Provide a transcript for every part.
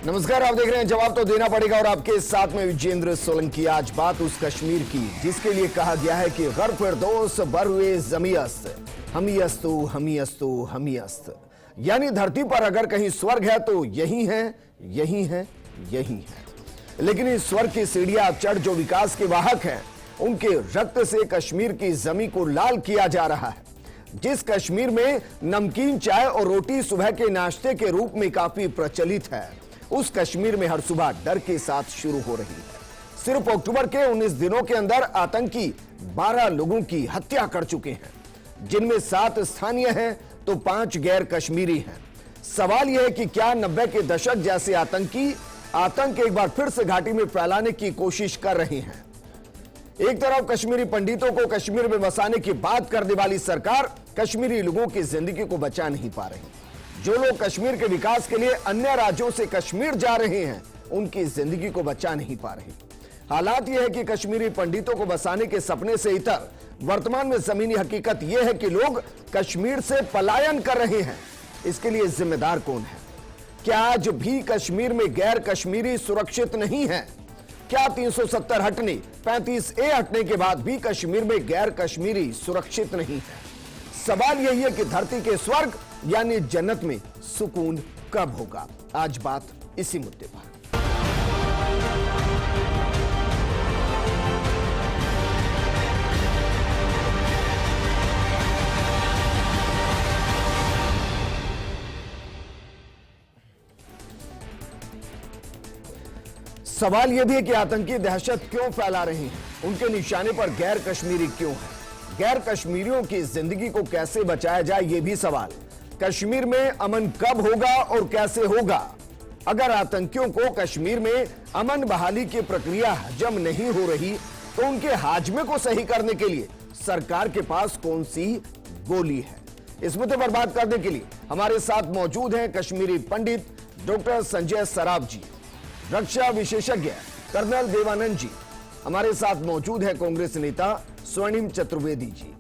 नमस्कार, आप देख रहे हैं जवाब तो देना पड़ेगा और आपके साथ में विजेंद्र सोलंकी। आज बात उस कश्मीर की जिसके लिए कहा गया है कि गर फिरदौस बरुए जमीयस्त हमीयस्तु हमीयस्तु हमीयस्त, यानी धरती पर अगर कहीं स्वर्ग है तो यही है, यही है, यही है। लेकिन इस स्वर्ग की सीढ़ियां चढ़ जो विकास के वाहक हैं, उनके रक्त से कश्मीर की जमीन को लाल किया जा रहा है। जिस कश्मीर में नमकीन चाय और रोटी सुबह के नाश्ते के रूप में काफी प्रचलित है, उस कश्मीर में हर सुबह डर के साथ शुरू हो रही है। सिर्फ अक्टूबर के 19 दिनों के अंदर आतंकी 12 लोगों की हत्या कर चुके हैं, जिनमें 7 स्थानीय हैं तो 5 गैर कश्मीरी हैं। सवाल यह है कि क्या 90 के दशक जैसे आतंक एक बार फिर से घाटी में फैलाने की कोशिश कर रहे हैं। एक तरफ कश्मीरी पंडितों को कश्मीर में बसाने की बात करने वाली सरकार कश्मीरी लोगों की जिंदगी को बचा नहीं पा रही। जो लोग कश्मीर के विकास के लिए अन्य राज्यों से कश्मीर जा रहे हैं, उनकी जिंदगी को बचा नहीं पा रहे। हालात यह है कि कश्मीरी पंडितों को बसाने के सपने से इतर वर्तमान में जमीनी हकीकत यह है कि लोग कश्मीर से पलायन कर रहे हैं। इसके लिए जिम्मेदार कौन है? क्या आज भी कश्मीर में गैर कश्मीरी सुरक्षित नहीं है? क्या 370 हटने 35A हटने के बाद भी कश्मीर में गैर कश्मीरी सुरक्षित नहीं है? सवाल यही है कि धरती के स्वर्ग यानी जन्नत में सुकून कब होगा? आज बात इसी मुद्दे पर। सवाल यह भी है कि आतंकी दहशत क्यों फैला रहे हैं? उनके निशाने पर गैर कश्मीरी क्यों है? गैर कश्मीरियों की जिंदगी को कैसे बचाया जाए, यह भी सवाल। कश्मीर में अमन कब होगा और कैसे होगा? अगर आतंकियों को कश्मीर में अमन बहाली की प्रक्रिया हजम नहीं हो रही, तो उनके हाजमे को सही करने के लिए सरकार के पास कौन सी गोली है? इस मुद्दे पर बात करने के लिए हमारे साथ मौजूद हैं कश्मीरी पंडित डॉक्टर संजय सराफ जी, रक्षा विशेषज्ञ कर्नल देवानंद जी, हमारे साथ मौजूद है कांग्रेस नेता स्वर्णिम चतुर्वेदी जी।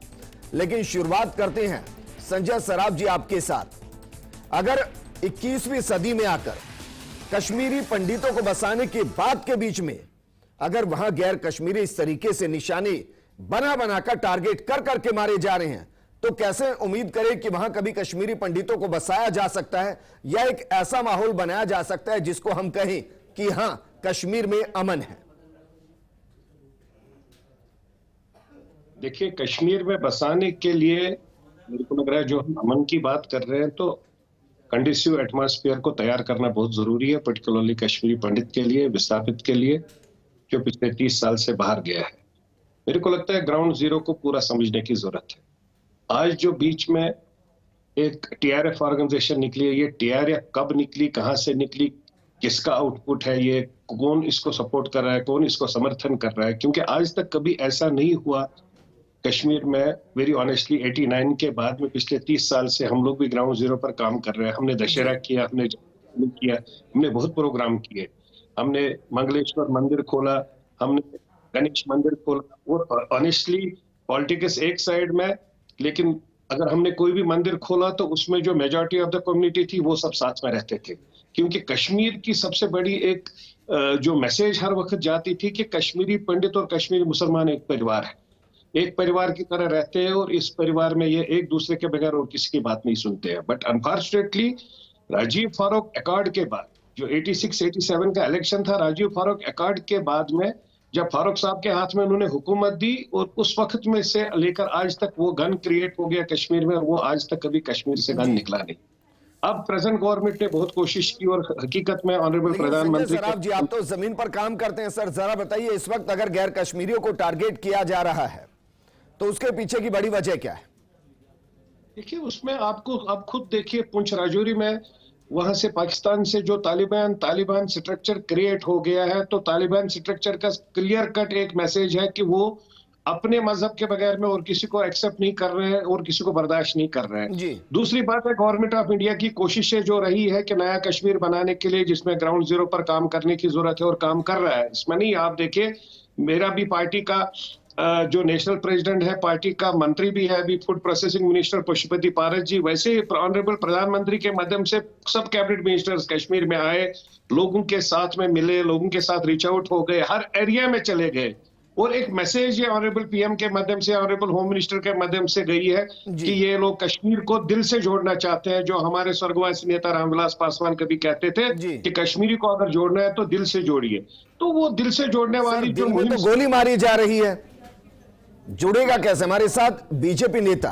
लेकिन शुरुआत करते हैं संजय सराफ जी आपके साथ। अगर 21वीं सदी में आकर कश्मीरी पंडितों को बसाने की बात के बीच में अगर वहां गैर कश्मीरी इस तरीके से निशाने बना बनाकर टारगेट कर करके मारे जा रहे हैं, तो कैसे उम्मीद करें कि वहां कभी कश्मीरी पंडितों को बसाया जा सकता है या एक ऐसा माहौल बनाया जा सकता है जिसको हम कहें कि हां कश्मीर में अमन है? देखिए, कश्मीर में बसाने के लिए मेरे को लग रहा है जो हम अमन की बात कर रहे हैं तो कंडीसिव एटमॉस्फेयर को तैयार करना बहुत जरूरी है, पर्टिकुलरली कश्मीरी पंडित के लिए, विस्थापित के लिए, जो पिछले 30 साल से बाहर गया है। मेरे को लगता है ग्राउंड जीरो को पूरा समझने की जरूरत है। आज जो बीच में एक TRF ऑर्गेनाइजेशन निकली है, ये TRF कब निकली, कहां से निकली, किसका आउटपुट है, ये कौन इसको सपोर्ट कर रहा है, कौन इसको समर्थन कर रहा है? क्योंकि आज तक कभी ऐसा नहीं हुआ कश्मीर में। वेरी ऑनेस्टली 89 के बाद में पिछले 30 साल से हम लोग भी ग्राउंड जीरो पर काम कर रहे हैं। हमने दशहरा किया, हमने किया, हमने बहुत प्रोग्राम किए, हमने मंगलेश्वर मंदिर खोला, हमने गणेश मंदिर खोला। और ऑनेस्टली पॉलिटिक्स एक साइड में, लेकिन अगर हमने कोई भी मंदिर खोला तो उसमें जो मेजॉरिटी ऑफ द कम्युनिटी थी वो सब साथ में रहते थे। क्योंकि कश्मीर की सबसे बड़ी एक जो मैसेज हर वक्त जाती थी कि कश्मीरी पंडित और कश्मीरी मुसलमान एक परिवार है, एक परिवार की तरह रहते हैं और इस परिवार में ये एक दूसरे के बगैर और किसी की बात नहीं सुनते हैं। But unfortunately Rajiv Farooq accord के बाद, जो 86-87 का इलेक्शन था, राजीव फारूक अकॉर्ड के बाद में जब फारूक साहब के हाथ में उन्होंने हुकूमत दी, और उस वक्त में से लेकर आज तक वो गन क्रिएट हो गया कश्मीर में, और वो आज तक कभी कश्मीर से गन निकला नहीं। अब प्रेजेंट गवर्नमेंट ने बहुत कोशिश की और हकीकत में ऑनरेबल प्रधानमंत्री सराफ जी, आप तो जमीन पर काम करते हैं सर, जरा बताइए इस वक्त अगर गैर कश्मीरियों को टारगेट किया जा रहा है तो उसके पीछे की बड़ी वजह क्या है? देखिए, उसमें आपको आप खुद देखिए, पुंछ राजौरी में वहां से पाकिस्तान से जो तालिबान स्ट्रक्चर क्रिएट हो गया है, तो तालिबान स्ट्रक्चर का क्लियर कट एक मैसेज है कि वो अपने मजहब के बगैर में और किसी को एक्सेप्ट नहीं कर रहे हैं और किसी को बर्दाश्त नहीं कर रहे हैं। दूसरी बात है, गवर्नमेंट ऑफ इंडिया की कोशिशें जो रही है कि नया कश्मीर बनाने के लिए, जिसमें ग्राउंड जीरो पर काम करने की जरूरत है और काम कर रहा है। इसमें नहीं, आप देखिए, मेरा भी पार्टी का जो नेशनल प्रेसिडेंट है पार्टी का, मंत्री भी है अभी फूड प्रोसेसिंग मिनिस्टर पशुपति पारस जी, वैसे ही ऑनरेबल प्रधानमंत्री के माध्यम से सब कैबिनेट मिनिस्टर्स कश्मीर में आए, लोगों के साथ में मिले, लोगों के साथ रीच आउट हो गए, हर एरिया में चले गए और एक मैसेज ये ऑनरेबल पीएम के माध्यम से, ऑनरेबल होम मिनिस्टर के माध्यम से गई है कि ये लोग कश्मीर को दिल से जोड़ना चाहते हैं। जो हमारे स्वर्गवासी नेता रामविलास पासवान कभी कहते थे कि कश्मीरी को अगर जोड़ना है तो दिल से जोड़िए, तो वो दिल से जोड़ने वाली जो मुहिम तो गोली मारी जा रही है, जुड़ेगा कैसे? हमारे साथ बीजेपी नेता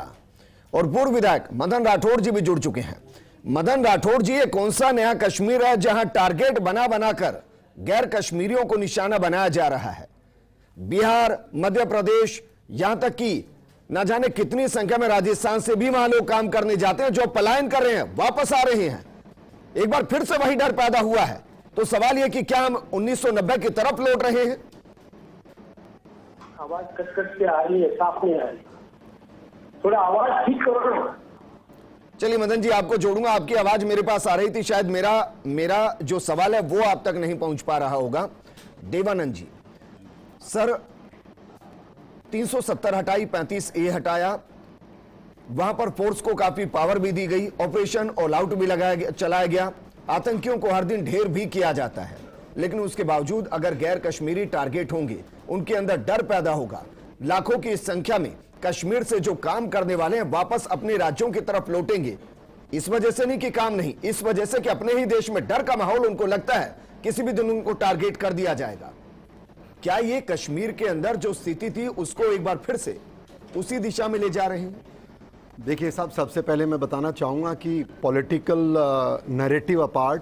और पूर्व विधायक मदन राठौड़ जी भी जुड़ चुके हैं। मदन राठौड़ जी, ये कौन सा नया कश्मीर है जहां टारगेट बना बनाकर गैर कश्मीरियों को निशाना बनाया जा रहा है? बिहार, मध्य प्रदेश, यहां तक कि न जाने कितनी संख्या में राजस्थान से भी वहां लोग काम करने जाते हैं, जो पलायन कर रहे हैं, वापस आ रहे हैं। एक बार फिर से वही डर पैदा हुआ है। तो सवाल यह कि क्या हम 1990 की तरफ लौट रहे हैं? आवाज कट कट के आ रही है, साफ नहीं आ रही, थोड़ा आवाज ठीक करो ना। चलिए मदन जी, आपको जोड़ूंगा। आपकी आवाज मेरे पास आ रही थी, शायद मेरा जो सवाल है वो आप तक नहीं पहुंच पा रहा होगा। देवानंद जी, सर 370 हटाई, 35A हटाया, वहां पर फोर्स को काफी पावर भी दी गई, ऑपरेशन ऑल आउट भी चलाया गया, आतंकियों को हर दिन ढेर भी किया जाता है, लेकिन उसके बावजूद अगर गैर कश्मीरी टारगेट होंगे, उनके अंदर डर पैदा होगा। लाखों की संख्या में कश्मीर से जो काम करने वाले हैं वापस अपने राज्यों की तरफ लौटेंगे। इस वजह से नहीं कि काम नहीं, इस वजह से कि अपने ही देश में डर का माहौल उनको लगता है किसी भी दिन उनको टारगेट कर दिया जाएगा। क्या ये कश्मीर के अंदर जो स्थिति थी उसको एक बार फिर से उसी दिशा में ले जा रहे हैं? देखिए साहब, सबसे पहले मैं बताना चाहूँगा कि पॉलिटिकल नैरेटिव अपार्ट,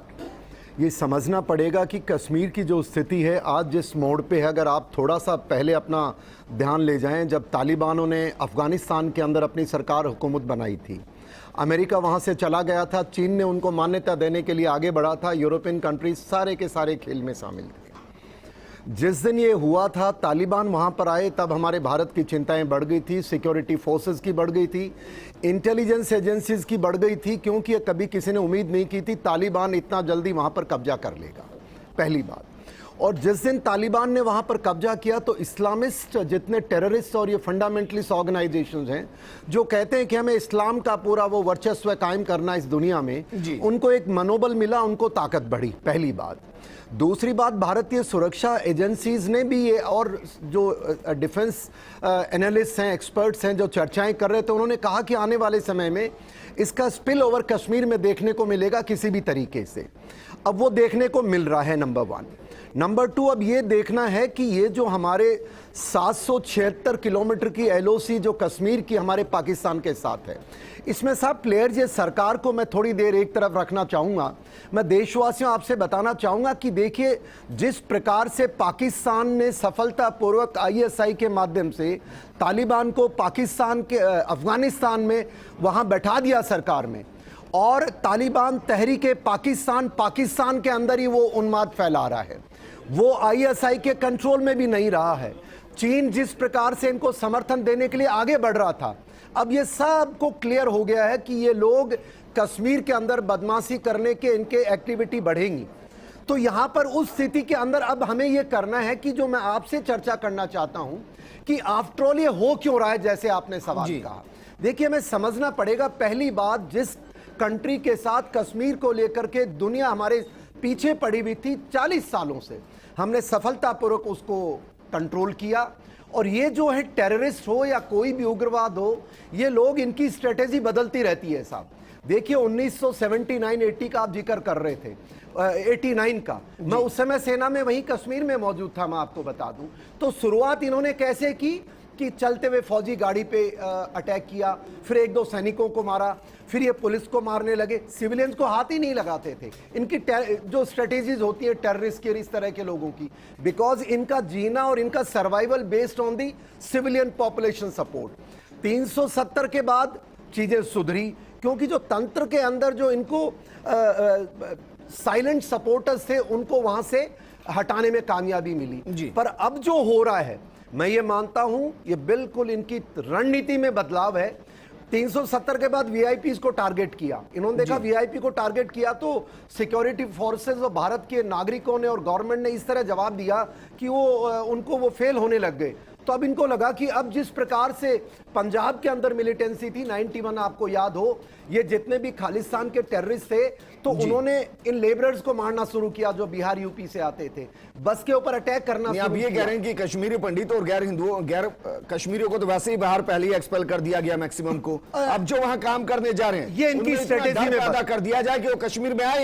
ये समझना पड़ेगा कि कश्मीर की जो स्थिति है आज जिस मोड़ पे है, अगर आप थोड़ा सा पहले अपना ध्यान ले जाएं, जब तालिबानों ने अफ़गानिस्तान के अंदर अपनी सरकार हुकूमत बनाई थी, अमेरिका वहाँ से चला गया था, चीन ने उनको मान्यता देने के लिए आगे बढ़ा था, यूरोपियन कंट्रीज सारे के सारे खेल में शामिल थे। जिस दिन ये हुआ था, तालिबान वहाँ पर आए, तब हमारे भारत की चिंताएं बढ़ गई थी, सिक्योरिटी फोर्सेस की बढ़ गई थी, इंटेलिजेंस एजेंसीज की बढ़ गई थी, क्योंकि ये कभी किसी ने उम्मीद नहीं की थी तालिबान इतना जल्दी वहाँ पर कब्जा कर लेगा, पहली बात। और जिस दिन तालिबान ने वहाँ पर कब्जा किया तो इस्लामिस्ट जितने टेररिस्ट और ये फंडामेंटलिस्ट ऑर्गेनाइजेशंस हैं जो कहते हैं कि हमें इस्लाम का पूरा वो वर्चस्व कायम करना इस दुनिया में, उनको एक मनोबल मिला, उनको ताकत बढ़ी, पहली बात। दूसरी बात, भारतीय सुरक्षा एजेंसीज ने भी ये, और जो डिफेंस एनालिस्ट हैं, एक्सपर्ट्स हैं जो चर्चाएं कर रहे थे, उन्होंने कहा कि आने वाले समय में इसका स्पिल ओवर कश्मीर में देखने को मिलेगा किसी भी तरीके से। अब वो देखने को मिल रहा है, नंबर 1। नंबर 2, अब ये देखना है कि ये जो हमारे 776 किलोमीटर की LOC जो कश्मीर की हमारे पाकिस्तान के साथ है, इसमें सब प्लेयर्स, ये सरकार को मैं थोड़ी देर एक तरफ रखना चाहूँगा। मैं देशवासियों आपसे बताना चाहूँगा कि देखिए, जिस प्रकार से पाकिस्तान ने सफलतापूर्वक ISI के माध्यम से तालिबान को पाकिस्तान के अफगानिस्तान में वहाँ बैठा दिया सरकार में, और तालिबान तहरीके पाकिस्तान के अंदर ही वो उन्माद फैला रहा है, वो ISI के कंट्रोल में भी नहीं रहा है। चीन जिस प्रकार से इनको समर्थन देने के लिए आगे बढ़ रहा था, अब ये सबको क्लियर हो गया है कि ये लोग कश्मीर के अंदर बदमाशी करने के इनके एक्टिविटी बढ़ेंगी। तो यहाँ पर उस स्थिति के अंदर अब हमें ये करना है कि जो मैं आपसे चर्चा करना चाहता हूँ कि आफ्टर ऑल ये हो क्यों रहा है, जैसे आपने सवाल कहा। देखिए, हमें समझना पड़ेगा, पहली बात, जिस कंट्री के साथ कश्मीर को लेकर के दुनिया हमारे पीछे पड़ी हुई थी 40 सालों से, हमने सफलतापूर्वक उसको कंट्रोल किया। और ये जो है टेररिस्ट हो या कोई भी उग्रवाद हो, ये लोग, इनकी स्ट्रेटेजी बदलती रहती है साहब। देखिए 1979-80 का आप जिक्र कर रहे थे, 89 का, मैं उस समय सेना में वहीं कश्मीर में मौजूद था, मैं आपको बता दूं। तो शुरुआत इन्होंने कैसे की कि चलते हुए फौजी गाड़ी पे अटैक किया, फिर 1-2 सैनिकों को मारा, फिर ये पुलिस को मारने लगे, सिविलियंस को हाथ ही नहीं लगाते थे। इनकी जो स्ट्रेटेजीज होती है टेररिस्ट के, इस तरह के लोगों की, बिकॉज इनका जीना और इनका survival based on the civilian population support. 370 के बाद चीजें सुधरी, क्योंकि जो तंत्र के अंदर जो इनको साइलेंट सपोर्टर्स थे, उनको वहां से हटाने में कामयाबी मिली। पर अब जो हो रहा है, मैं ये मानता हूं ये बिल्कुल इनकी रणनीति में बदलाव है। 370 के बाद वीआईपी को टारगेट किया, इन्होंने देखा वीआईपी को टारगेट किया तो सिक्योरिटी फोर्सेस और भारत के नागरिकों ने और गवर्नमेंट ने इस तरह जवाब दिया कि वो उनको वो फेल होने लग गए। तो अब इनको लगा कि अब जिस प्रकार से पंजाब के अंदर मिलिटेंसी थी 91, आपको याद हो, ये जितने भी खालिस्तान के टेररिस्ट थे तो उन्होंने इन लेबरर्स को मारना शुरू किया जो बिहार यूपी से आते थे, बस के ऊपर अटैक करना आप ये कह रहे हैं कि कश्मीरी पंडितों और गैर हिंदुओं, गैर कश्मीरियों को तो वैसे ही बाहर पहले ही एक्सपेल कर दिया गया मैक्सिमम को, अब जो वहां काम करने जा रहे हैं ये इनकी स्ट्रेटेजी में पैदा कर दिया जाए कि वो कश्मीर में आए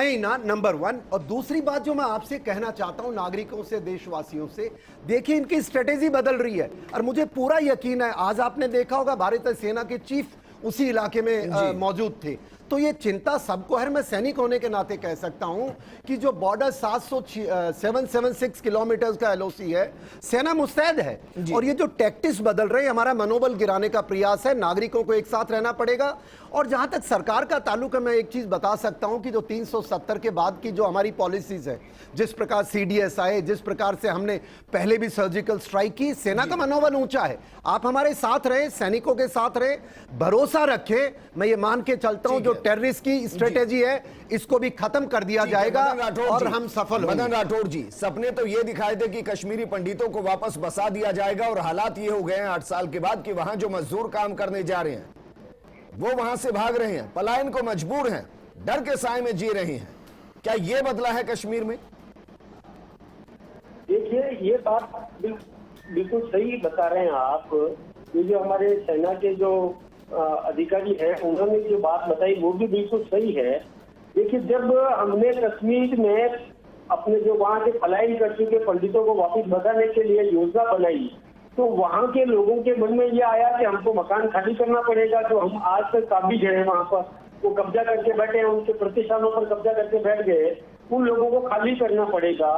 ही ना, नंबर 1। और दूसरी बात जो मैं आपसे कहना चाहता हूं नागरिकों से, देशवासियों से, देखिए इनकी स्ट्रेटेजी बदल रही है और मुझे पूरा यकीन है, आज आपने देखा होगा भारतीय सेना के चीफ उसी इलाके में मौजूद थे, तो ये चिंता सबको है। मैं सैनिक होने के नाते कह सकता हूं कि जो बॉर्डर 776 किलोमीटर का एलओसी है, सेना मुस्तैद है और ये जो टैक्टिक्स बदल रहे हैं, हमारा मनोबल गिराने का प्रयास है। नागरिकों को एक साथ रहना पड़ेगा। और जहां तक सरकार का ताल्लुक है, मैं एक चीज बता सकता हूं कि जो 370 के बाद की जो हमारी पॉलिसीज है, जिस प्रकार सीडीएस आए, जिस प्रकार से हमने पहले भी सर्जिकल स्ट्राइक की, सेना का मनोबल ऊंचा है। आप हमारे साथ रहे, सैनिकों के साथ रहे, भरोसा रखें। मैं ये मान के चलता हूं जो टेररिस्ट की स्ट्रेटेजी है इसको भी खत्म कर दिया जाएगा और हम सफल होंगे। मदन राठौड़ जी, सपने तो ये दिखाए थे कि कश्मीरी पंडितों को वापस बसा दिया जाएगा और हालात ये हो गए हैं 8 साल के बाद कि वहां जो मजदूर काम करने जा रहे हैं वो वहां से भाग रहे हैं, पलायन को मजबूर हैं, डर के साए में जी रहे हैं। क्या ये बदला है कश्मीर में? देखिए, ये बात बिल्कुल सही बता रहे हैं आप। ये जो हमारे सेना के जो अधिकारी हैं, उन्होंने जो बात बताई वो भी बिल्कुल सही है। देखिए, जब हमने कश्मीर में अपने जो वहाँ के पलायन कर चुके पंडितों को वापस बसाने के लिए योजना बनाई, तो वहाँ के लोगों के मन में ये आया कि हमको मकान खाली करना पड़ेगा। जो हम आज तक काबिज हैं वहाँ पर, वो कब्जा करके बैठे हैं, उनके प्रतिष्ठानों पर कब्जा करके बैठ गए, उन लोगों को खाली करना पड़ेगा।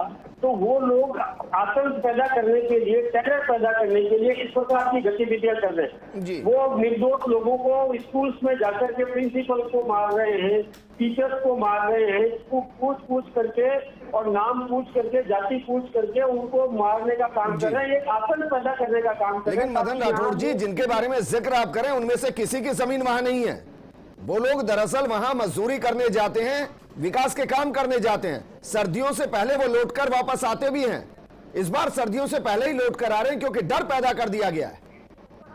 तो वो लोग आतंक पैदा करने के लिए, टेरर पैदा करने के लिए इस प्रकार की गतिविधियां कर रहे हैं। वो निर्दोष लोगों को स्कूल्स में जाकर के प्रिंसिपल को मार रहे हैं, टीचर्स को मार रहे हैं, पूछ करके और नाम पूछ करके, जाति पूछ करके उनको मारने का काम कर रहे हैं। एक आतंक पैदा करने का काम कर रहे हैं। लेकिन मदन राठौड़ जी, जिनके बारे में जिक्र आप करें उनमें से किसी की जमीन वहां नहीं है। वो लोग दरअसल वहां मजदूरी करने जाते हैं, विकास के काम करने जाते हैं। सर्दियों से पहले वो लौटकर वापस आते भी हैं। इस बार सर्दियों से पहले ही लौट कर आ रहे हैं क्योंकि डर पैदा कर दिया गया है।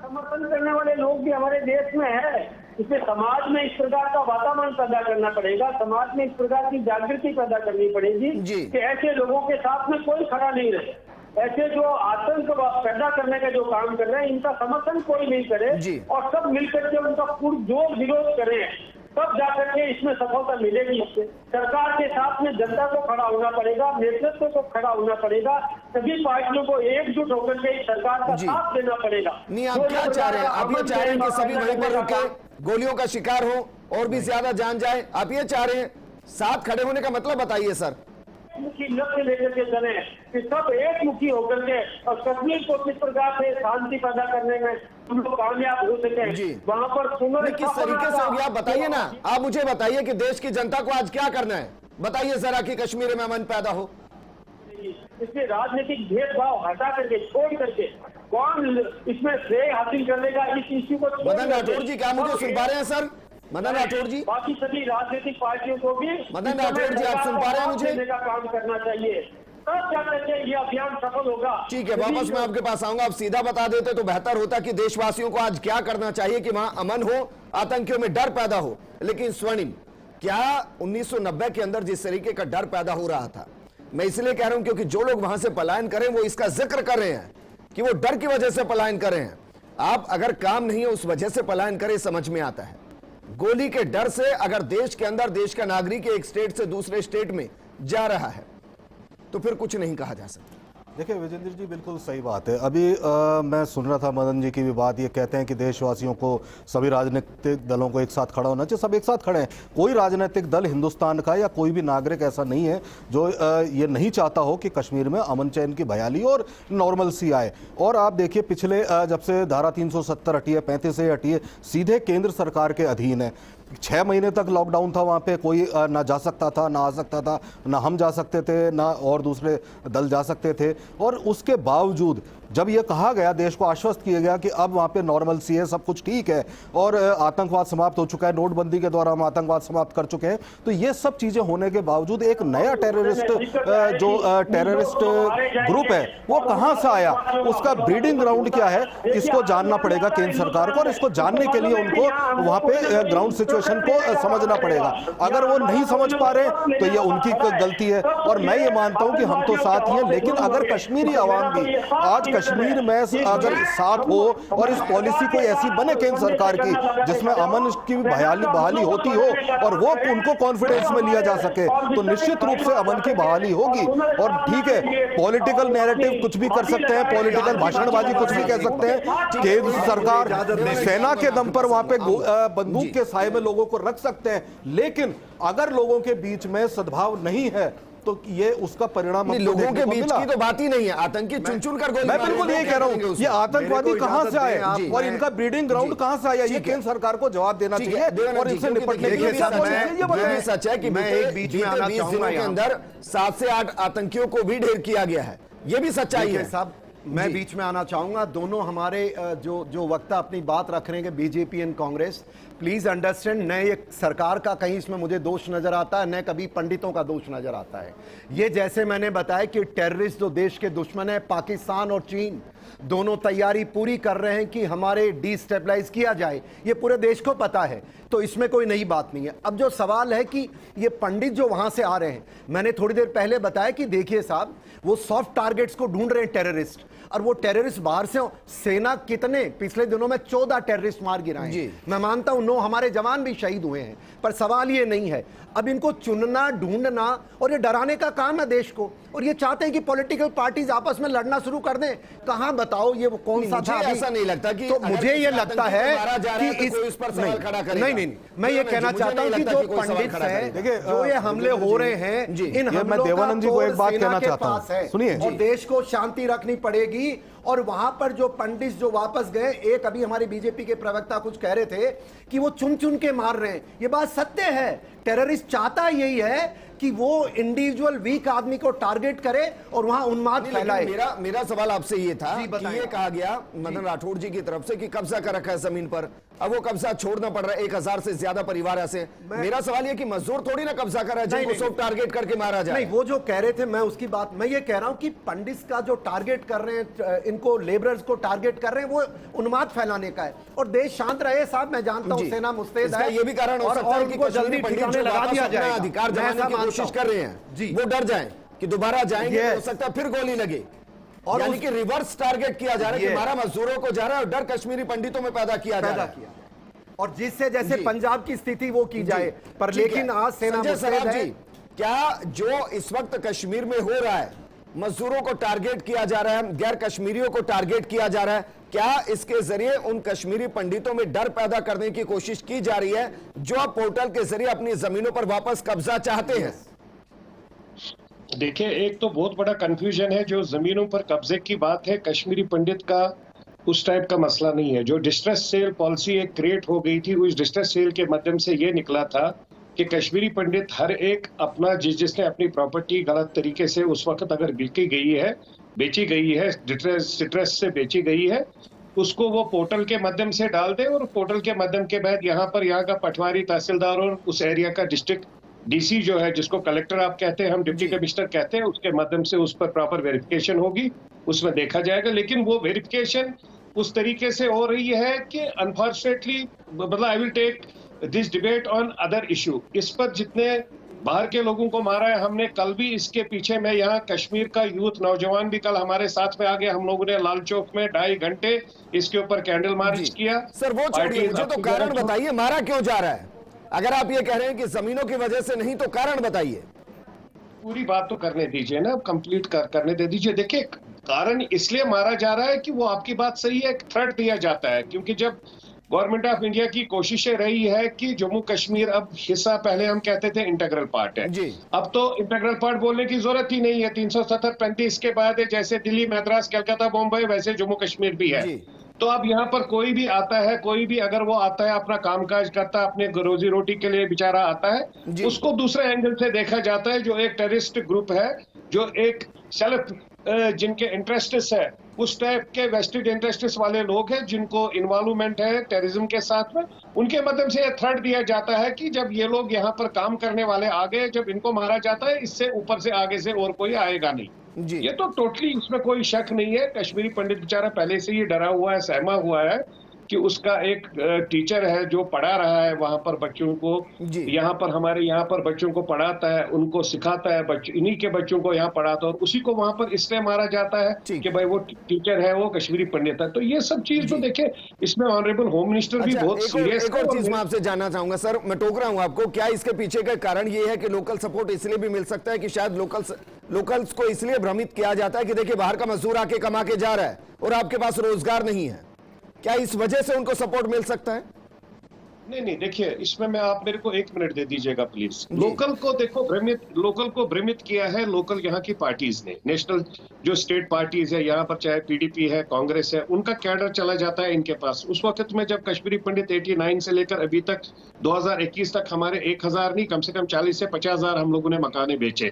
समर्थन करने वाले लोग भी हमारे देश में है। इसलिए समाज में इस प्रकार का वातावरण पैदा करना पड़ेगा, समाज में इस प्रकार की जागृति पैदा करनी पड़ेगी कि ऐसे लोगों के साथ में कोई खड़ा नहीं रहे। ऐसे जो आतंक पैदा करने का जो काम कर रहे हैं, इनका समर्थन कोई नहीं करे और सब मिलकर के उनका पुरजोर विरोध करें, तब जाकर के इसमें सफलता मिलेगी। सरकार के साथ में जनता को खड़ा होना पड़ेगा, नेतृत्व को खड़ा होना पड़ेगा, सभी पार्टियों को एकजुट होकर के सरकार का साथ देना पड़ेगा। नहीं, आप क्या चाह रहे हैं? आप ये चाह रहे हैं कि सभी वहीं पर रुके, गोलियों का शिकार हो और भी ज्यादा जान जाए? आप ये चाह रहे हैं? साथ खड़े होने का मतलब बताइए सर। मुखी लक्ष्य लेकर के चले कि सब एक मुखी होकर के और कश्मीर को किस प्रकार से शांति पैदा करने में हम लोग कामयाब हो सके, वहाँ पर किस तरीके से होगी आप बताइए ना। आप मुझे बताइए कि देश की जनता को आज क्या करना है, बताइए जरा कि कश्मीर में अमन पैदा हो। इसलिए राजनीतिक भेदभाव हटा करके, छोड़ करके, कौन इसमें श्रेय हासिल करेगा इस इश्यू को। मदन राठौड़ जी, क्या मुझे सुन पा रहे हैं सर? मदन राठौड़ जी, बाकी सभी राजनीतिक पार्टियों को भी मदन राठौड़ जी, आप सुन पा रहे हैं मुझे? का काम करना चाहिए, तब जाकर के ये अभियान सफल होगा। ठीक है, वापस मैं आपके पास आऊंगा। आप सीधा बता देते तो बेहतर होता कि देशवासियों को आज क्या करना चाहिए कि वहां अमन हो, आतंकियों में डर पैदा हो। लेकिन स्वर्णिम, क्या 1990 के अंदर जिस तरीके का डर पैदा हो रहा था, मैं इसलिए कह रहा हूं क्योंकि जो लोग वहां से पलायन करें वो इसका जिक्र कर रहे हैं कि वो डर की वजह से पलायन कर रहे हैं। आप अगर काम नहीं है उस वजह से पलायन करें, समझ में आता है। गोली के डर से अगर देश के अंदर देश का नागरिक एक स्टेट से दूसरे स्टेट में जा रहा है तो फिर कुछ नहीं कहा जा सकता। देखिए विजेंद्र जी, बिल्कुल सही बात है। अभी मैं सुन रहा था मदन जी की भी बात, ये कहते हैं कि देशवासियों को, सभी राजनीतिक दलों को एक साथ खड़ा होना चाहिए। सब एक साथ खड़े हैं। कोई राजनीतिक दल हिंदुस्तान का या कोई भी नागरिक ऐसा नहीं है जो ये नहीं चाहता हो कि कश्मीर में अमन चैन की बहाली और नॉर्मल सी आए। और आप देखिए, पिछले जब से धारा 370 हटी है, 35 से हटी है, सीधे केंद्र सरकार के अधीन है। 6 महीने तक लॉकडाउन था वहाँ पे, कोई ना जा सकता था, ना आ सकता था, ना हम जा सकते थे, ना और दूसरे दल जा सकते थे। और उसके बावजूद जब ये कहा गया, देश को आश्वस्त किया गया कि अब वहां पे नॉर्मलसी है, सब कुछ ठीक है और आतंकवाद समाप्त हो चुका है, नोटबंदी के द्वारा हम आतंकवाद समाप्त कर चुके हैं, तो ये सब चीजें होने के बावजूद एक नया टेररिस्ट ग्रुप है वो कहां से आया, उसका ब्रीडिंग ग्राउंड क्या है, इसको जानना पड़ेगा केंद्र सरकार को, और इसको जानने के लिए उनको वहां पे ग्राउंड सिचुएशन को समझना पड़ेगा। अगर वो नहीं समझ पा रहे तो ये उनकी गलती है, और मैं ये मानता हूं कि हम तो साथ ही हैं, लेकिन अगर कश्मीरी आवाम भी आज कश्मीर में अगर साथ हो और इस पॉलिसी कोई ऐसी बने केंद्र सरकार की जिसमें अमन की बहाली होती हो और वो उनको कॉन्फिडेंस में लिया जा सके, तो निश्चित रूप से अमन की बहाली होगी। और ठीक है, पॉलिटिकल नैरेटिव कुछ भी कर सकते हैं, पॉलिटिकल भाषणबाजी कुछ भी कह सकते हैं, केंद्र सरकार सेना के दम पर वहां पे बंदूक के साए में लोगों को रख सकते हैं, लेकिन अगर लोगों के बीच में सद्भाव नहीं है तो ये उसका परिणाम लोगों के बीच की तो बात ही नहीं है, आतंकी चुन चुन कर गोली, मैं बिल्कुल यही कह रहा हूं, ये आतंकवादी कहां से आए और इनका ब्रीडिंग ग्राउंड कहां से आया, ये केंद्र सरकार को जवाब देना चाहिए और इनसे निपटने के लिए ये सच है कि बीच में 20 दिनों के अंदर 7 से 8 आतंकियों को भी ढेर किया गया है, ये भी सच्चाई है साहब। मैं बीच में आना चाहूंगा, दोनों हमारे जो वक्ता अपनी बात रख रहे हैं BJP and Congress, please understand, न ये सरकार का कहीं इसमें मुझे दोष नजर आता है, न कभी पंडितों का दोष नजर आता है। ये जैसे मैंने बताया कि टेररिस्ट जो देश के दुश्मन है, पाकिस्तान और चीन दोनों तैयारी पूरी कर रहे हैं कि हमारे डिस्टेबलाइज किया जाए, ये पूरे देश को पता है, तो इसमें कोई नई बात नहीं है। अब जो सवाल है कि ये पंडित जो वहां से आ रहे हैं, मैंने थोड़ी देर पहले बताया कि देखिए साहब, वो सॉफ्ट टारगेट्स को ढूंढ रहे हैं टेररिस्ट, और वो टेररिस्ट बाहर से, सेना कितने पिछले दिनों में 14 टेररिस्ट मार गिराए, मैं मानता हूं 9 हमारे जवान भी शहीद हुए हैं, पर सवाल ये नहीं है। अब इनको चुनना, ढूंढना और ये डराने का काम है देश को, और ये चाहते हैं कि पॉलिटिकल पार्टीज आपस में लड़ना शुरू कर दें। कहां बताओ ये वो कौन सा था? ऐसा नहीं लगता कि तो मुझे ये लगता है कि इस पर सवाल खड़ा करेगा। नहीं, मैं ये कहना चाहता हूं कि जो पंडित हैं, जो ये हमले हो रहे हैं, इन हमलों का देवानंद जी को एक बात कहना चाहता हूं, सुनिए, और देश को शांति रखनी पड़ेगी। और वहां पर जो पंडित जो वापस गए, एक अभी हमारी बीजेपी के प्रवक्ता कुछ कह रहे थे कि वो चुन चुन के मार रहे हैं, ये बात सत्य है। टेररिस्ट चाहता यही है कि वो इंडिविजुअल वीक आदमी को टारगेट करे और वहां उन्माद फैलाए। मेरा सवाल आपसे ये था कि ये कहा गया मदन राठौड़ जी की तरफ से कि कब्जा कर रखा है जमीन पर, अब वो कब्जा छोड़ना पड़ रहा है 1000 से ज्यादा परिवार ऐसे। मेरा सवाल ये कि मजदूर थोड़ी ना कब्जा कर रहा है जिनको सब टारगेट करके मारा जाए। नहीं, वो जो कह रहे थे मैं उसकी बात, मैं ये कह रहा हूं कि पंडित का जो टारगेट कर रहे हैं, इनको लेबरर्स को टारगेट कर रहे हैं, वो उन्माद फैलाने का है। और देश शांत रहे साहब, मैं जानता हूं सेना मुस्तैद है, ये भी कारण हो सकता है कि जल्दी ठिकाने लगा दिया जाए, अधिकार जमाने की कोशिश कर रहे हैं जी, वो डर जाएं कि दोबारा जाएंगे, हो सकता है फिर गोली लगे, और यानी कि रिवर्स टारगेट किया जा रहा है कि हमारा मजदूरों को जा रहा है और डर कश्मीरी पंडितों में पैदा किया जा रहा है, और जिससे जैसे पंजाब की स्थिति वो की जाए। पर लेकिन आज सेना मुस्तैद है। क्या जो इस वक्त कश्मीर में हो रहा है, मजदूरों को टारगेट किया जा रहा है, गैर कश्मीरियों को टारगेट किया जा रहा है, क्या इसके जरिए उन कश्मीरी पंडितों में डर पैदा करने की कोशिश की जा रही है जो अब पोर्टल के जरिए अपनी जमीनों पर वापस कब्जा चाहते हैं? देखिए, एक तो बहुत बड़ा कंफ्यूजन है, जो जमीनों पर कब्जे की बात है, कश्मीरी पंडित का उस टाइप का मसला नहीं है। जो डिस्ट्रेस सेल पॉलिसी एक क्रिएट हो गई थी, उस डिस्ट्रेस सेल के माध्यम से ये निकला था कि कश्मीरी पंडित हर एक अपना जिसने अपनी प्रॉपर्टी गलत तरीके से उस वक्त अगर बेची गई है स्ट्रेस से बेची गई है, उसको वो पोर्टल के माध्यम से डाल दे, और पोर्टल के माध्यम के बाद यहाँ का पटवारी, तहसीलदार और उस एरिया का डिस्ट्रिक्ट डीसी जो है, जिसको कलेक्टर आप कहते हैं, हम डिप्टी कमिश्नर कहते हैं, उसके माध्यम से उस पर प्रॉपर वेरिफिकेशन होगी, उसमें देखा जाएगा। लेकिन वो वेरिफिकेशन उस तरीके से हो रही है कि अनफॉर्चुनेटली, मतलब I will take this debate on other issue, इस पर जितने बाहर के लोगों को मारा है हमने, कल भी इसके पीछे में यहाँ कश्मीर का यूथ नौजवान भी कल हमारे साथ में आ गया, हम लोगों ने लाल चौक में 2.5 घंटे इसके ऊपर कैंडल मार्च किया। सर वो छोड़िए, मुझे तो कारण बताइए, मारा क्यों जा रहा है? अगर आप ये कह रहे हैं कि जमीनों की वजह से नहीं, तो कारण बताइए। पूरी बात तो करने दीजिए ना, कंप्लीट करने दे दीजिए। देखिए, कारण इसलिए मारा जा रहा है कि वो आपकी बात सही है, थ्रेट दिया जाता है, क्योंकि जब गवर्नमेंट ऑफ इंडिया की कोशिशें रही है कि जम्मू कश्मीर अब हिस्सा, पहले हम कहते थे इंटीग्रल पार्ट है जी, अब तो इंटीग्रल पार्ट बोलने की जरूरत ही नहीं है। 370-35 के बाद है, जैसे दिल्ली, मद्रास, कलकत्ता, बॉम्बे, वैसे जम्मू कश्मीर भी है। तो अब यहाँ पर कोई भी आता है, कोई भी अगर वो आता है अपना कामकाज करता है, अपने रोजी रोटी के लिए बेचारा आता है, उसको दूसरे एंगल से देखा जाता है, जो एक टेररिस्ट ग्रुप है, जो एक सेल्फ जिनके इंटरेस्ट्स है उस टाइप के वेस्टेड इंटरेस्ट्स वाले लोग हैं जिनको इन्वॉल्वमेंट है टेररिज्म के साथ में, उनके माध्यम से थ्रेट दिया जाता है कि जब ये लोग यहाँ पर काम करने वाले आ गए, जब इनको मारा जाता है, इससे ऊपर से आगे से और कोई आएगा नहीं। जी। ये तो टोटली, इसमें कोई शक नहीं है। कश्मीरी पंडित बेचारा पहले से ही डरा हुआ है, सहमा हुआ है कि उसका एक टीचर है जो पढ़ा रहा है वहां पर बच्चों को, यहाँ पर हमारे यहाँ पर बच्चों को पढ़ाता है, उनको सिखाता है, इन्हीं के बच्चों को यहाँ पढ़ाता है, और उसी को वहां पर इसलिए मारा जाता है कि भाई वो टीचर है, वो कश्मीरी पंडित है। तो ये सब चीज तो देखे, इसमें ऑनरेबल होम मिनिस्टर भी बहुत सीरियस। एक और चीज मैं आपसे जानना चाहूंगा सर, मैं टोक रहा हूं आपको, क्या इसके पीछे का कारण ये है कि लोकल सपोर्ट इसलिए भी मिल सकता है कि शायद लोकल्स को इसलिए भ्रमित किया जाता है कि देखिए बाहर का मजदूर आके कमा के जा रहा है और आपके पास रोजगार नहीं है, क्या इस वजह से उनको सपोर्ट मिल सकता है? नहीं, देखिए इसमें मैं, आप मेरे को 1 मिनट दे दीजिएगा प्लीज। लोकल को देखो भ्रमित किया है लोकल यहाँ की पार्टीज ने, नेशनल जो स्टेट पार्टीज है यहाँ पर, चाहे पीडीपी है, कांग्रेस है, उनका कैडर चला जाता है इनके पास। उस वक्त में जब कश्मीरी पंडित 89 से लेकर अभी तक 2021 तक हमारे 1000 नहीं, कम से कम 40 से 50,000 हम लोगों ने मकाने बेचे।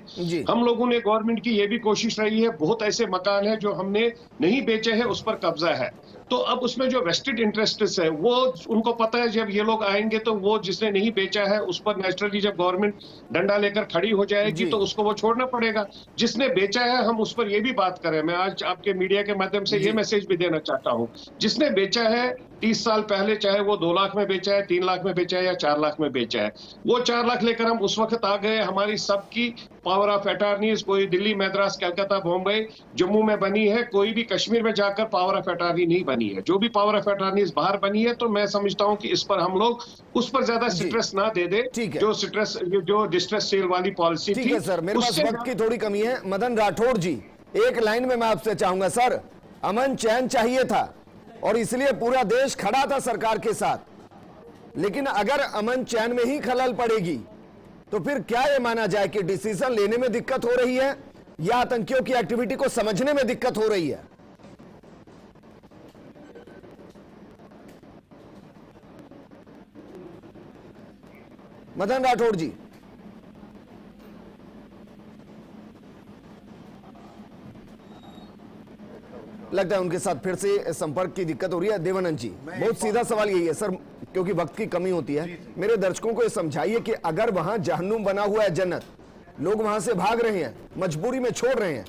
हम लोगों ने, गवर्नमेंट की ये भी कोशिश रही है, बहुत ऐसे मकान है जो हमने नहीं बेचे हैं, उस पर कब्जा है। तो अब उसमें जो वेस्टेड इंटरेस्ट्स है वो, उनको पता है जब ये लोग आएंगे तो वो जिसने नहीं बेचा है उस पर नेचुरली जब गवर्नमेंट डंडा लेकर खड़ी हो जाएगी तो उसको वो छोड़ना पड़ेगा। जिसने बेचा है, हम उस पर ये भी बात करें, मैं आज आपके मीडिया के माध्यम से ये मैसेज भी देना चाहता हूँ, जिसने बेचा है 30 साल पहले, चाहे वो 2 लाख में बेचा है, 3 लाख में बेचा है या 4 लाख में बेचा है, वो 4 लाख लेकर हम उस वक्त आ गए। हमारी सबकी पावर ऑफ अटॉर्नीज, कोई दिल्ली, मद्रास, कलकत्ता, बॉम्बे, जम्मू में बनी है, कोई भी कश्मीर में जाकर पावर ऑफ अटॉर्नी नहीं बनी है। जो भी पावर ऑफ अटॉर्नीज बाहर बनी है, तो मैं समझता हूं कि इस पर हम लोग उस पर ज्यादा स्ट्रेस ना दे दे, जो डिस्ट्रेस सेल वाली पॉलिसी थी। ठीक है सर, मेरे पास वक्त की थोड़ी कमी है। मदन राठौड़ जी, एक लाइन में मैं आपसे चाहूंगा सर, अमन चैन चाहिए था और इसलिए पूरा देश खड़ा था सरकार के साथ, लेकिन अगर अमन चैन में ही खलल पड़ेगी तो फिर क्या यह माना जाए कि डिसीजन लेने में दिक्कत हो रही है या आतंकियों की एक्टिविटी को समझने में दिक्कत हो रही है? मदन राठौड़ जी, लगता है उनके साथ फिर से संपर्क की दिक्कत हो रही है। देवानंद जी, बहुत सीधा सवाल यही है सर, क्योंकि वक्त की कमी होती है। मेरे दर्शकों को ये समझाइए कि अगर वहां जहन्नुम बना हुआ है जन्नत, लोग वहां से भाग रहे हैं, मजबूरी में छोड़ रहे हैं,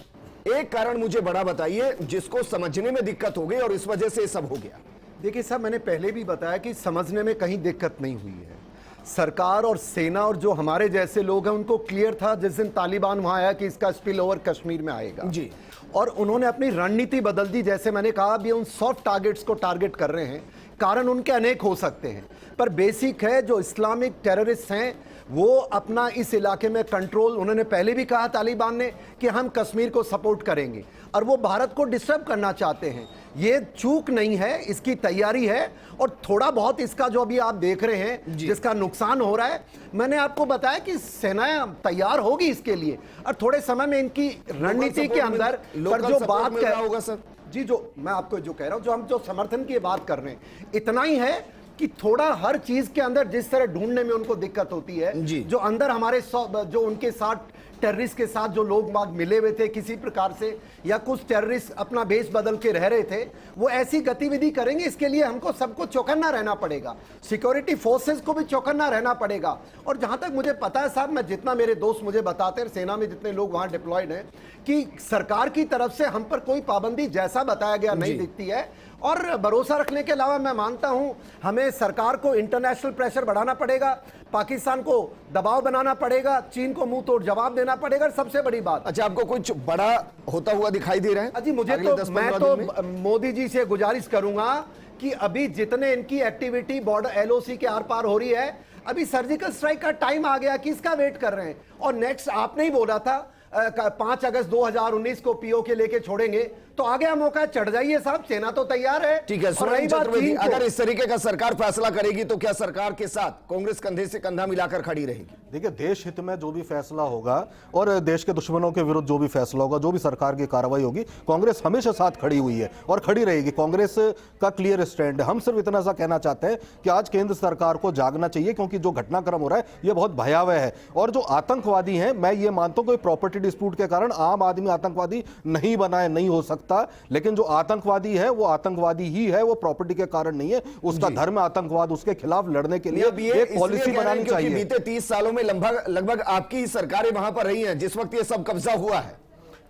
एक कारण मुझे बड़ा बताइए जिसको समझने में दिक्कत हो गई और इस वजह से ये सब हो गया। देखिए साहब, मैंने पहले भी बताया कि समझने में कहीं दिक्कत नहीं हुई है। सरकार और सेना और जो हमारे जैसे लोग हैं उनको क्लियर था जिस दिन तालिबान वहां आया कि इसका स्पिल ओवर कश्मीर में आएगा जी, और उन्होंने अपनी रणनीति बदल दी। जैसे मैंने कहा, अभी उन सॉफ्ट टारगेट्स को टारगेट कर रहे हैं, कारण उनके अनेक हो सकते हैं, पर बेसिक है जो इस्लामिक टेररिस्ट हैं वो अपना इस इलाके में कंट्रोल, उन्होंने पहले भी कहा तालिबान ने कि हम कश्मीर को सपोर्ट करेंगे और वो भारत को डिस्टर्ब करना चाहते हैं। ये चूक नहीं है, इसकी तैयारी है और थोड़ा बहुत इसका जो अभी आप देख रहे हैं जिसका नुकसान हो रहा है, मैंने आपको बताया कि सेना तैयार होगी इसके लिए और थोड़े समय में इनकी रणनीति के अंदर पर जो बात कर होगा सर जी, जो मैं आपको जो कह रहा हूं, जो हम जो समर्थन की बात कर रहे हैं, इतना ही है कि थोड़ा हर चीज के अंदर जिस तरह ढूंढने में उनको दिक्कत होती है, जो अंदर हमारे जो उनके साथ टेररिस्ट के साथ जो लोग बाग मिले हुए थे किसी प्रकार से, या कुछ टेररिस्ट अपना भेष बदल के रह रहे थे, वो ऐसी गतिविधि करेंगे। इसके लिए हमको सबको चौकन्ना रहना पड़ेगा, सिक्योरिटी फोर्सेस को भी चौकन्ना रहना पड़ेगा। और जहां तक मुझे पता है साहब, मैं जितना मेरे दोस्त मुझे बताते हैं, सेना में जितने लोग वहां डिप्लॉयड हैं, कि सरकार की तरफ से हम पर कोई पाबंदी जैसा बताया गया नहीं दिखती है। और भरोसा रखने के अलावा मैं मानता हूं हमें सरकार को इंटरनेशनल प्रेशर बढ़ाना पड़ेगा, पाकिस्तान को दबाव बनाना पड़ेगा, चीन को मुंह तोड़ जवाब देना पड़ेगा। सबसे बड़ी बात, अच्छा, आपको कुछ बड़ा होता हुआ दिखाई दे रहा है? जी, मुझे तो, मैं तो मोदी जी से गुजारिश करूंगा कि अभी जितने इनकी एक्टिविटी बॉर्डर एलओसी के आर पार हो रही है, अभी सर्जिकल स्ट्राइक का टाइम आ गया, किसका वेट कर रहे हैं? और नेक्स्ट आपने ही बोला था 5 अगस्त 2019 को पीओ के लेके छोड़ेंगे, तो आ गया मौका, चढ़ जाइए साहब, सेना तो तैयार है। ठीक है, सुरेंद्र चतुर्वेदी, अगर इस तरीके का सरकार फैसला करेगी तो क्या सरकार के साथ कांग्रेस कंधे से कंधा मिलाकर खड़ी रहेगी? देखिए, देश हित में जो भी फैसला होगा और देश के दुश्मनों के विरुद्ध जो भी फैसला होगा, जो भी सरकार की कार्रवाई होगी, कांग्रेस हमेशा साथ खड़ी हुई है और खड़ी रहेगी। कांग्रेस का क्लियर स्टैंड है। हम सिर्फ इतना सा कहना चाहते हैं कि आज केंद्र सरकार को जागना चाहिए, क्योंकि जो घटनाक्रम हो रहा है ये बहुत भयावह है। और जो आतंकवादी हैं, मैं ये मानता हूं कि प्रॉपर्टी डिस्प्यूट के कारण आम आदमी आतंकवादी नहीं बना है, नहीं हो सकता, लेकिन जो आतंकवादी है वो आतंकवादी ही है, वो प्रॉपर्टी के कारण नहीं है। उसका धर्म आतंकवाद, उसके खिलाफ लड़ने के लिए एक पॉलिसी बनानी चाहिए। बीते 30 सालों में लगभग आपकी ही सरकारें वहां पर रही हैं जिस वक्त ये सब कब्जा हुआ है।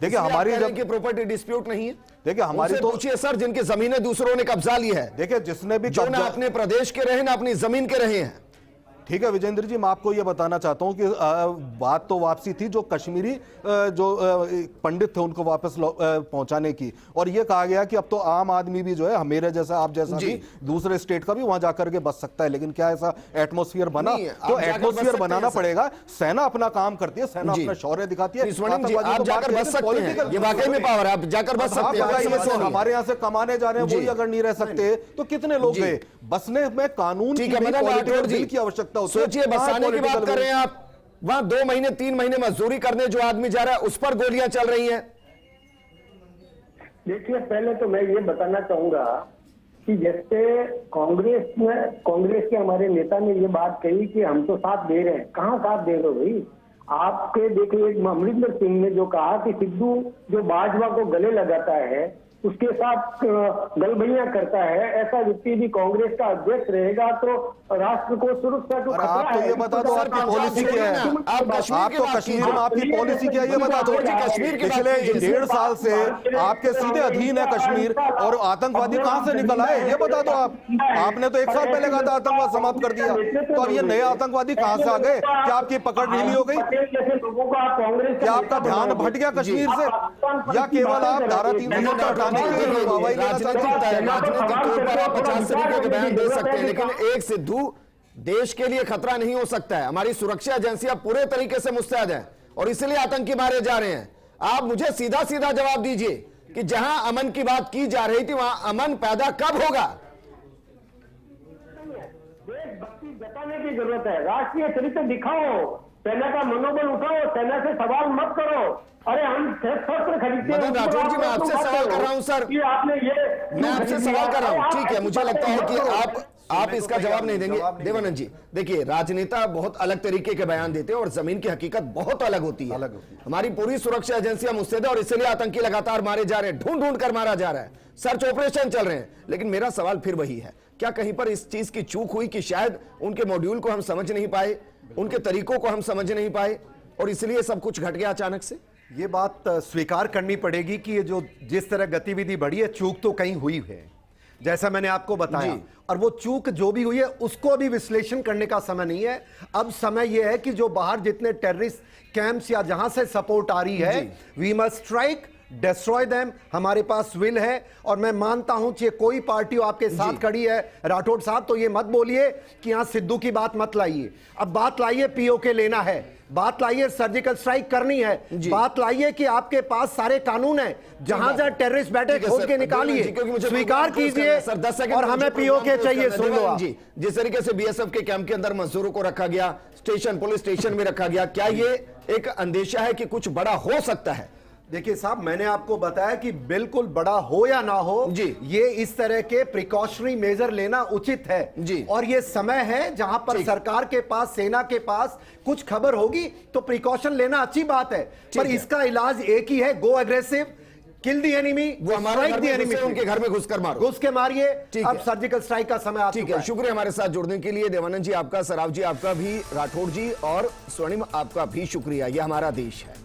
देखिए, हमारी जब प्रॉपर्टी डिस्प्यूट नहीं है, देखिए हमारी तो पूछिए सर, जिनकी जमीनें दूसरों ने कब्जा ली है, देखिए जिसने भी जो ना अपने प्रदेश के रहे ना अपनी जमीन के रहे हैं। ठीक है विजेंद्र जी, मैं आपको यह बताना चाहता हूं कि बात तो वापसी थी, जो कश्मीरी जो पंडित थे उनको वापस पहुंचाने की, और यह कहा गया कि अब तो आम आदमी भी जो है, मेरे जैसा आप जैसा भी दूसरे स्टेट का भी वहां जाकर के बच सकता है। लेकिन क्या ऐसा एटमॉस्फेयर बना? तो एटमॉस्फेयर बनाना पड़ेगा। सेना अपना काम करती है, सेना अपना शौर्य दिखाती है। आप जाकर बच सकते हैं, ये वाकई में पावर है, आप जाकर बच सकते हैं। हमारे यहाँ से कमाने जा रहे हैं, वही अगर नहीं रह सकते तो कितने लोग गए? बसने में कानून की आवश्यकता। सोचिए, बसाने की बात कर रहे हैं आप, वहां 2 महीने 3 महीने मजदूरी करने जो आदमी जा रहा है उस पर गोलियां चल रही हैं। देखिए, पहले तो मैं ये बताना चाहूंगा कि जैसे कांग्रेस के हमारे नेता ने ये बात कही कि हम तो साथ दे रहे हैं। कहां साथ दे रहे हो भाई? आपके देखिए, अमरिंदर सिंह ने जो कहा कि सिद्धू जो बाजवा को गले लगाता है, उसके साथ गलबैया करता है, ऐसा व्यक्ति भी कांग्रेस का अध्यक्ष रहेगा तो राष्ट्र को सुरक्षा को खतरा है। आप तो ये बता दो आपकी पॉलिसी क्या है? आप तो कश्मीर में आपकी पॉलिसी क्या है ये बता दो। कश्मीर पिछले 1.5 साल से आपके सीधे अधीन है कश्मीर, और आतंकवादी कहां से निकल आए ये बता दो आप। आपने तो 1 साल पहले कहा था आतंकवाद समाप्त कर दिया, तो अब ये नए आतंकवादी कहां से आ गए? क्या आपकी पकड़ ढीली हो गई? क्या आपका ध्यान भट गया कश्मीर से, या केवल आप धारा 370 राजनीतिक तौर पर आप 50 तरीके के बयान दे सकते हैं, लेकिन एक सिद्धू देश के लिए खतरा नहीं हो सकता है। हमारी सुरक्षा एजेंसियां पूरे तरीके से मुस्तैद हैं और इसलिए आतंकी मारे जा रहे हैं। आप मुझे सीधा सीधा जवाब दीजिए कि जहां अमन की बात की जा रही थी वहां अमन पैदा कब होगा? देशभक्ति जताने की जरूरत है, राष्ट्रीय चरित्र दिखाओ, सेना का मनोबल उठाओ, सेना से सवाल मत करो। अरे हम शस्त्र खरीदते हैं। राठौड़ जी, मैं आपसे सवाल कर रहा हूं सर, मैं आपसे सवाल कर रहा हूं। ठीक है, मुझे लगता है कि आप इसका जवाब नहीं देंगे। देवानंद जी, देखिए, राजनेता बहुत अलग तरीके के बयान देते हैं और जमीन की हकीकत बहुत अलग होती है। हमारी पूरी सुरक्षा एजेंसियां मुस्तैद है और इसलिए आतंकी लगातार मारे जा रहे हैं, ढूंढ कर मारा जा रहा है, सर्च ऑपरेशन चल रहे हैं। लेकिन मेरा सवाल फिर वही है, क्या कहीं पर इस चीज की चूक हुई कि शायद उनके मॉड्यूल को हम समझ नहीं पाए, उनके तरीकों को हम समझ नहीं पाए और इसलिए सब कुछ घट गया अचानक से? ये बात स्वीकार करनी पड़ेगी कि ये जो जिस तरह गतिविधि बढ़ी है, चूक तो कहीं हुई है, जैसा मैंने आपको बताया। और वो चूक जो भी हुई है उसको अभी विश्लेषण करने का समय नहीं है। अब समय यह है कि जो बाहर जितने टेररिस्ट कैंप्स या जहां से सपोर्ट आ रही है, we must strike, destroy them. हमारे पास विल है और मैं मानता हूं कि कोई पार्टी आपके साथ खड़ी है राठौड़ साहब, तो ये मत बोलिए कि यहां सिद्धू की बात मत लाइए। अब बात लाइए पीओके लेना है, बात लाइए सर्जिकल स्ट्राइक करनी है, बात लाइए कि आपके पास सारे कानून है, जहां जहां टेररिस्ट बैठे खोज के निकालिए, स्वीकार कीजिए और हमें पीओके चाहिए। सुन लो जी, जिस तरीके से बीएसएफ के कैंप के अंदर मजदूरों को रखा गया, स्टेशन पुलिस स्टेशन में रखा गया, क्या ये एक अंदेशा है कि कुछ बड़ा हो सकता है? देखिए साहब, मैंने आपको बताया कि बिल्कुल बड़ा हो या ना हो जी, ये इस तरह के प्रिकॉशनरी मेजर लेना उचित है जी। और ये समय है जहां पर सरकार के पास, सेना के पास कुछ खबर होगी तो प्रिकॉशन लेना अच्छी बात है, पर इसका इलाज एक ही है, गो एग्रेसिव, किल द एनिमी, वो हमारे एनिमी, उनके घर में घुसकर मारो, घुस के मारिए। अब सर्जिकल स्ट्राइक का समय आ चुका है। ठीक है, शुक्रिया हमारे साथ जुड़ने के लिए। देवानंद जी आपका, सराव जी आपका भी, राठौड़ जी और स्वर्णिम आपका भी शुक्रिया। यह हमारा देश है।